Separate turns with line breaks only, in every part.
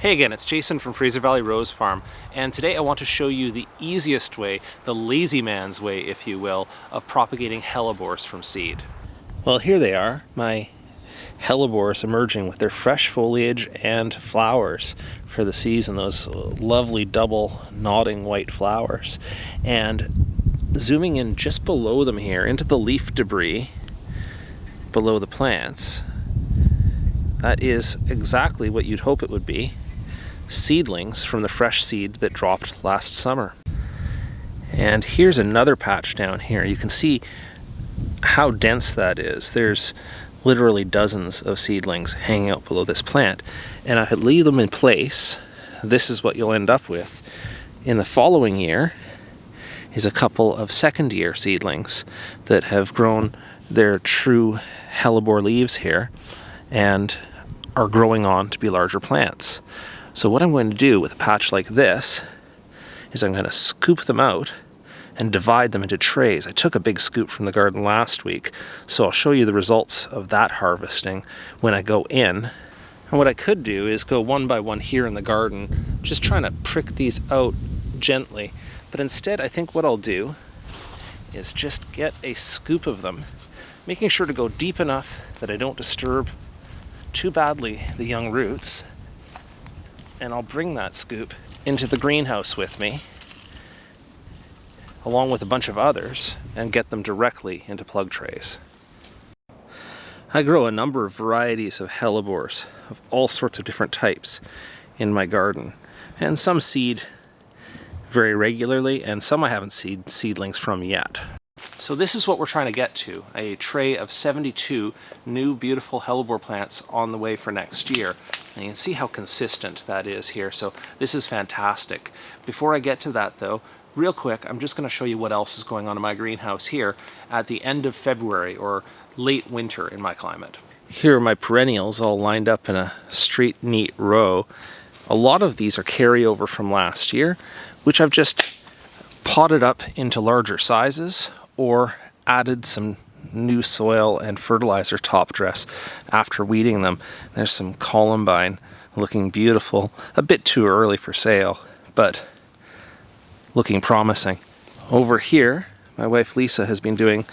Hey again, it's Jason from Fraser Valley Rose Farm, and today I want to show you the easiest way, the lazy man's way, if you will, of propagating hellebores from seed. Well, here they are, my hellebores emerging with their fresh foliage and flowers for the season, those lovely double nodding white flowers. And zooming in just below them here into the leaf debris below the plants, that is exactly what you'd hope it would be. Seedlings from the fresh seed that dropped last summer. And here's another patch down here. You can see how dense that is. There's literally dozens of seedlings hanging out below this plant. And I could leave them in place. This is what you'll end up with. In the following year is a couple of second year seedlings that have grown their true hellebore leaves here and are growing on to be larger plants. So what I'm going to do with a patch like this is I'm going to scoop them out and divide them into trays. I took a big scoop from the garden last week, so I'll show you the results of that harvesting when I go in. And what I could do is go one by one here in the garden, just trying to prick these out gently. But instead, I think what I'll do is just get a scoop of them, making sure to go deep enough that I don't disturb too badly the young roots. And I'll bring that scoop into the greenhouse with me, along with a bunch of others, and get them directly into plug trays. I grow a number of varieties of hellebores of all sorts of different types in my garden, and some seed very regularly, and some I haven't seeded seedlings from yet. So this is what we're trying to get to, a tray of 72 new beautiful hellebore plants on the way for next year. And you can see how consistent that is here, so this is fantastic. Before I get to that though, real quick, I'm just going to show you what else is going on in my greenhouse here at the end of February, or late winter in my climate. Here are my perennials all lined up in a straight, neat row. A lot of these are carryover from last year, which I've just potted up into larger sizes or added some new soil and fertilizer top dress after weeding them. There's some columbine looking beautiful, a bit too early for sale, but looking promising. Over here, my wife Lisa has been doing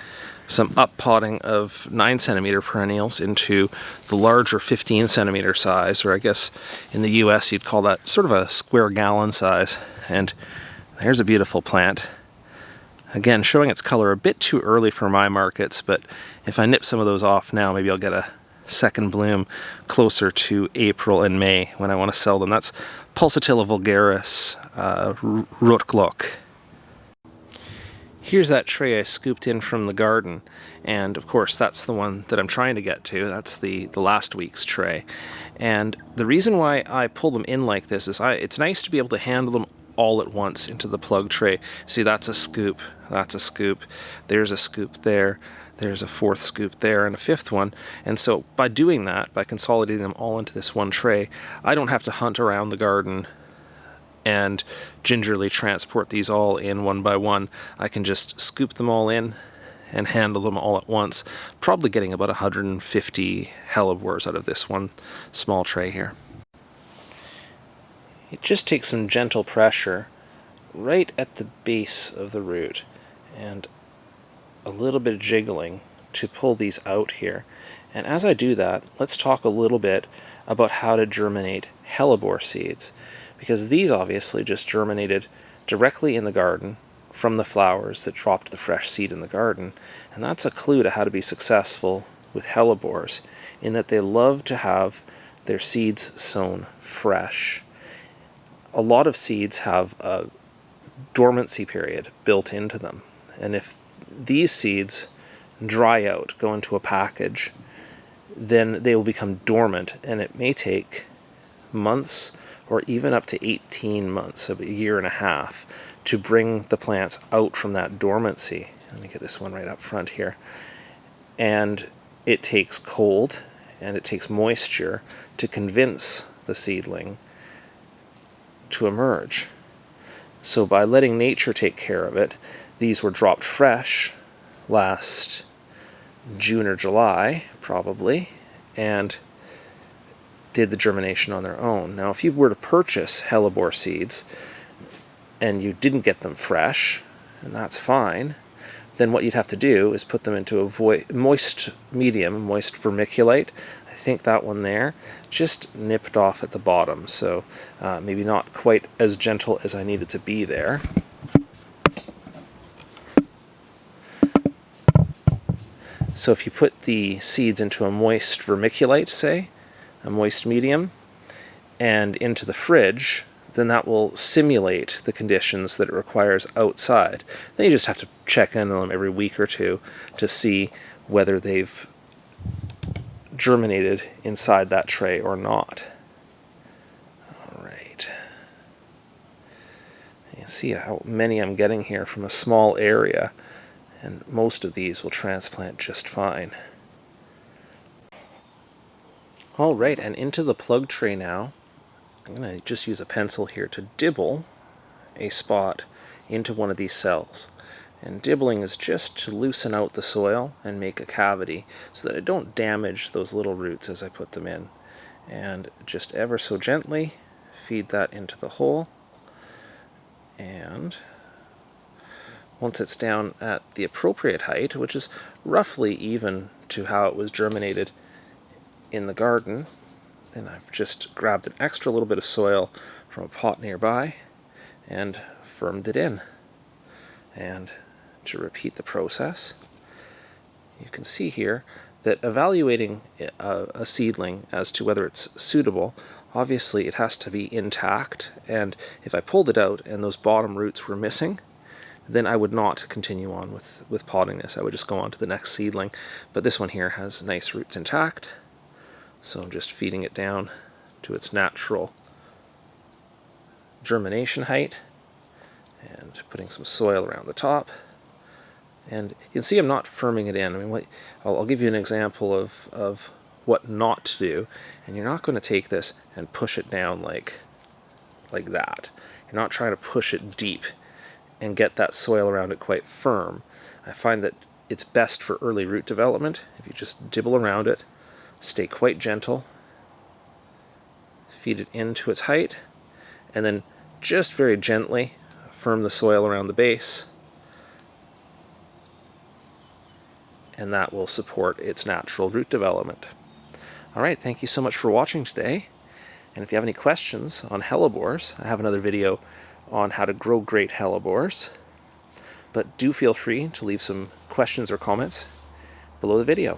some up potting of 9cm perennials into the larger 15cm size, or I guess in the US you'd call that sort of a square gallon size. And there's a beautiful plant. Again, showing its color a bit too early for my markets, but if I nip some of those off now, maybe I'll get a second bloom closer to April and May when I want to sell them. That's Pulsatilla vulgaris Rotglock. Here's that tray I scooped in from the garden, and of course that's the one that I'm trying to get to. That's the last week's tray. And the reason why I pull them in like this is it's nice to be able to handle them all at once into the plug tray. See, that's a scoop, there's a scoop there, there's a fourth scoop there, and a fifth one. And so by doing that, by consolidating them all into this one tray, I don't have to hunt around the garden and gingerly transport these all in one by one. I can just scoop them all in and handle them all at once, probably getting about 150 hellebores out of this one small tray here. It just takes some gentle pressure right at the base of the root and a little bit of jiggling to pull these out here. And as I do that, let's talk a little bit about how to germinate hellebore seeds, because these obviously just germinated directly in the garden from the flowers that dropped the fresh seed in the garden. And that's a clue to how to be successful with hellebores, in that they love to have their seeds sown fresh. A lot of seeds have a dormancy period built into them, and if these seeds dry out, go into a package, then they will become dormant, and it may take months or even up to 18 months, a year and a half, to bring the plants out from that dormancy. Let me get this one right up front here. And it takes cold and it takes moisture to convince the seedling to emerge. So by letting nature take care of it, these were dropped fresh last June or July, probably, and did the germination on their own. Now, if you were to purchase hellebore seeds and you didn't get them fresh, and that's fine, then what you'd have to do is put them into a moist medium, moist vermiculite. I think that one there just nipped off at the bottom, so maybe not quite as gentle as I need it to be there. So if you put the seeds into a moist vermiculite, say, a moist medium, and into the fridge, then that will simulate the conditions that it requires outside. Then you just have to check in on them every week or two to see whether they've germinated inside that tray or not. All right. You see how many I'm getting here from a small area, and most of these will transplant just fine. All right, and into the plug tray now, I'm going to just use a pencil here to dibble a spot into one of these cells. And dibbling is just to loosen out the soil and make a cavity so that I don't damage those little roots as I put them in. And just ever so gently feed that into the hole. And once it's down at the appropriate height, which is roughly even to how it was germinated in the garden, then I've just grabbed an extra little bit of soil from a pot nearby and firmed it in. And to repeat the process, you can see here that evaluating a seedling as to whether it's suitable, obviously it has to be intact, and if I pulled it out and those bottom roots were missing, then I would not continue on with potting this. I would just go on to the next seedling. But this one here has nice roots intact, so I'm just feeding it down to its natural germination height and putting some soil around the top. And you can see I'm not firming it in. I mean, I'll give you an example of what not to do. And you're not going to take this and push it down like that. You're not trying to push it deep and get that soil around it quite firm. I find that it's best for early root development if you just dibble around it, stay quite gentle, feed it into its height, and then just very gently firm the soil around the base, and that will support its natural root development. Alright, thank you so much for watching today, and if you have any questions on hellebores, I have another video on how to grow great hellebores, but do feel free to leave some questions or comments below the video.